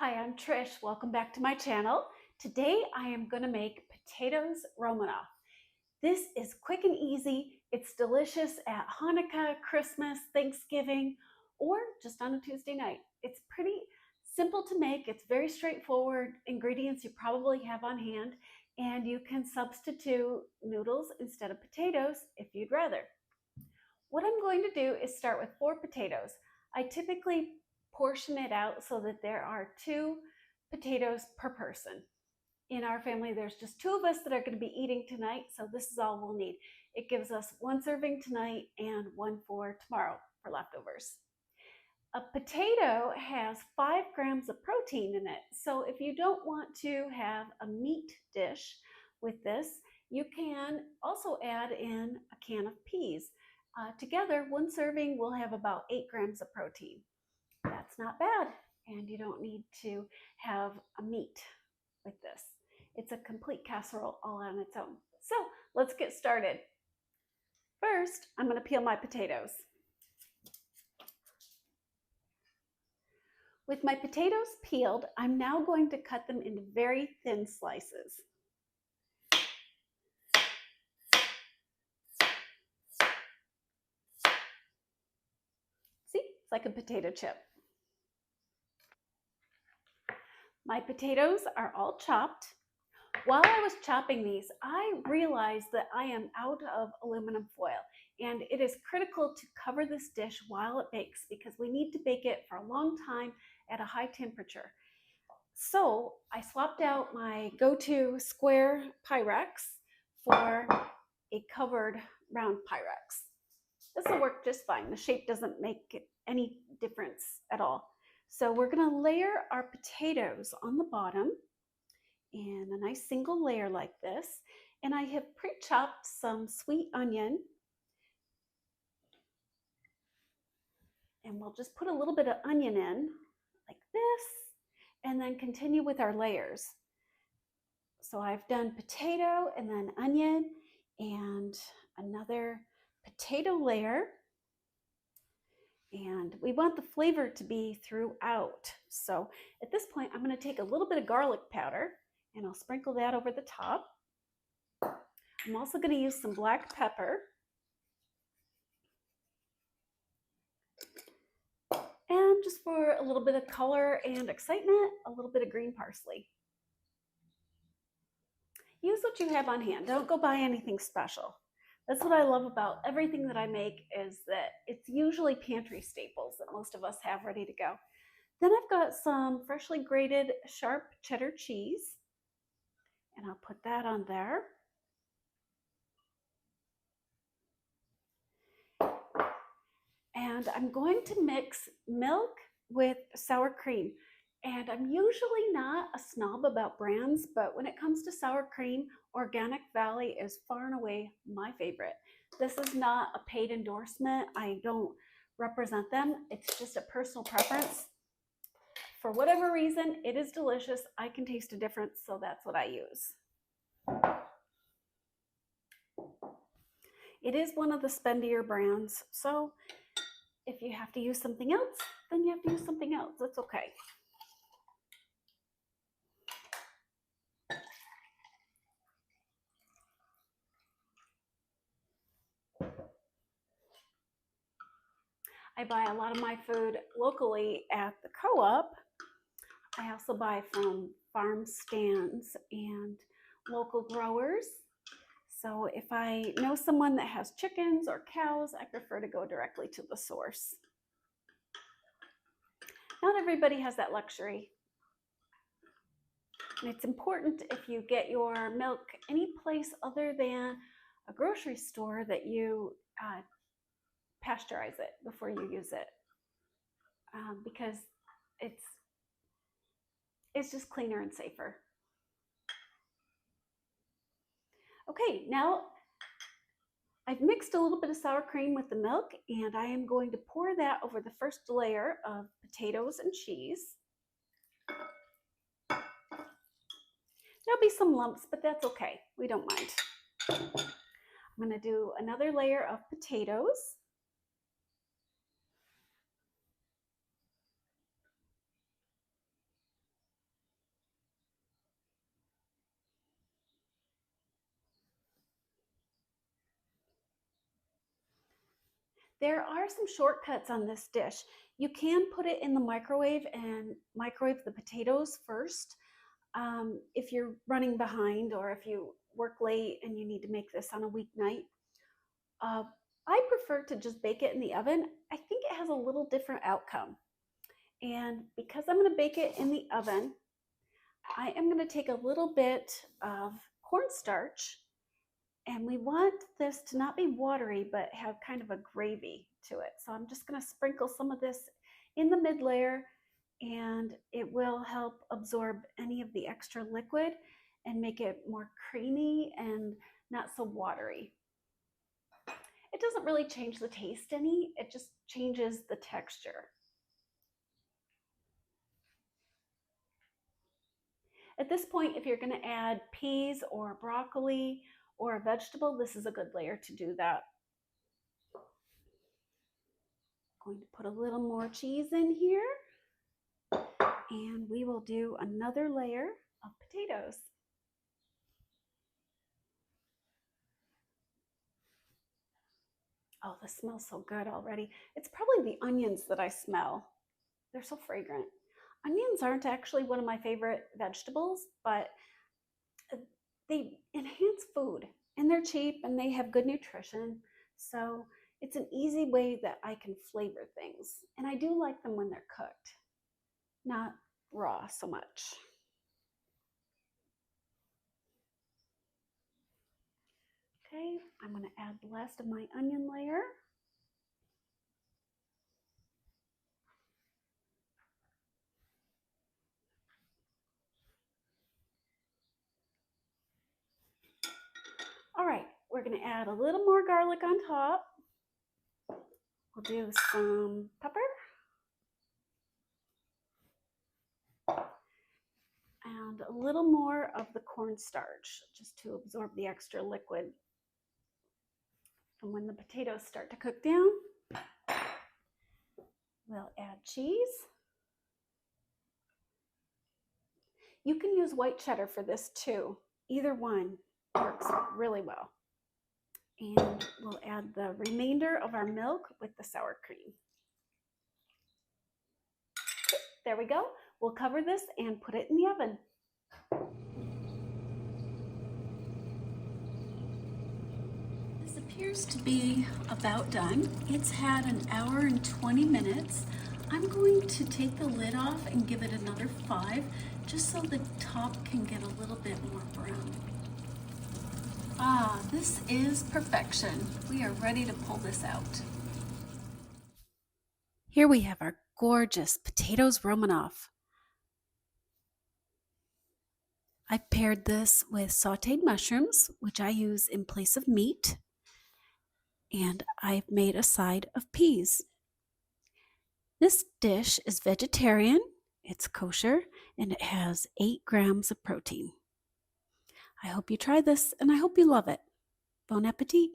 Hi, I'm Trish. Welcome back to my channel. Today I am going to make potatoes Romanoff. This is quick and easy. It's delicious at Hanukkah, Christmas, Thanksgiving, or just on a Tuesday night. It's pretty simple to make. It's very straightforward. Ingredients you probably have on hand, and you can substitute noodles instead of potatoes if you'd rather. What I'm going to do is start with 4 potatoes. I typically portion it out so that there are 2 potatoes per person. In our family, there's just 2 of us that are going to be eating tonight, so this is all we'll need. It gives us 1 serving tonight and 1 for tomorrow for leftovers. A potato has 5 grams of protein in it, so if you don't want to have a meat dish with this, you can also add in a can of peas. Together, 1 serving will have about 8 grams of protein. That's not bad, and you don't need to have a meat with this. It's a complete casserole all on its own. So let's get started. First, I'm going to peel my potatoes. With my potatoes peeled, I'm now going to cut them into very thin slices. See, it's like a potato chip. My potatoes are all chopped. While I was chopping these, I realized that I am out of aluminum foil, and it is critical to cover this dish while it bakes because we need to bake it for a long time at a high temperature. So I swapped out my go-to square Pyrex for a covered round Pyrex. This will work just fine. The shape doesn't make any difference at all. So we're going to layer our potatoes on the bottom in a nice single layer like this. And I have pre-chopped some sweet onion. And we'll just put a little bit of onion in like this and then continue with our layers. So I've done potato and then onion and another potato layer. And we want the flavor to be throughout. So at this point, I'm going to take a little bit of garlic powder and I'll sprinkle that over the top. I'm also going to use some black pepper. And just for a little bit of color and excitement, a little bit of green parsley. Use what you have on hand. Don't go buy anything special. That's what I love about everything that I make is that it's usually pantry staples that most of us have ready to go. Then I've got some freshly grated sharp cheddar cheese, and I'll put that on there. And I'm going to mix milk with sour cream. And I'm usually not a snob about brands, but when it comes to sour cream, Organic Valley is far and away my favorite. This is not a paid endorsement. I don't represent them. It's just a personal preference. For whatever reason, it is delicious. I can taste a difference, so that's what I use. It is one of the spendier brands, so if you have to use something else, then you have to use something else. That's okay. I buy a lot of my food locally at the co-op. I also buy from farm stands and local growers. So if I know someone that has chickens or cows, I prefer to go directly to the source. Not everybody has that luxury. And it's important if you get your milk any place other than a grocery store that you pasteurize it before you use it, because it's just cleaner and safer. Okay, now I've mixed a little bit of sour cream with the milk, and I am going to pour that over the first layer of potatoes and cheese. There'll be some lumps, but that's okay. We don't mind. I'm going to do another layer of potatoes. There are some shortcuts on this dish. You can put it in the microwave and microwave the potatoes first. If you're running behind or if you work late and you need to make this on a weeknight. Uh, I prefer to just bake it in the oven. I think it has a little different outcome. And because I'm going to bake it in the oven, I am going to take a little bit of cornstarch, and we want this to not be watery but have kind of a gravy to it. So I'm just going to sprinkle some of this in the mid layer, and it will help absorb any of the extra liquid and make it more creamy and not so watery. It doesn't really change the taste any, it just changes the texture. At this point, if you're going to add peas or broccoli or a vegetable, this is a good layer to do that. I'm going to put a little more cheese in here, and we will do another layer of potatoes. Oh, this smells so good already. It's probably the onions that I smell. They're so fragrant. Onions aren't actually one of my favorite vegetables, but they enhance food, and they're cheap and they have good nutrition. So it's an easy way that I can flavor things. And I do like them when they're cooked, not raw so much. Okay, I'm going to add the last of my onion layer. All right, we're going to add a little more garlic on top. We'll do some pepper. And a little more of the cornstarch just to absorb the extra liquid. And when the potatoes start to cook down, we'll add cheese. You can use white cheddar for this too. Either one works really well. And we'll add the remainder of our milk with the sour cream. There we go. We'll cover this and put it in the oven. This appears to be about done. It's had an hour and 20 minutes. I'm going to take the lid off and give it another 5, just so the top can get a little bit more brown. Ah, this is perfection. We are ready to pull this out. Here we have our gorgeous potatoes Romanoff. I've paired this with sauteed mushrooms, which I use in place of meat, and I've made a side of peas. This dish is vegetarian, it's kosher, and it has 8 grams of protein. I hope you try this, and I hope you love it. Bon appetit!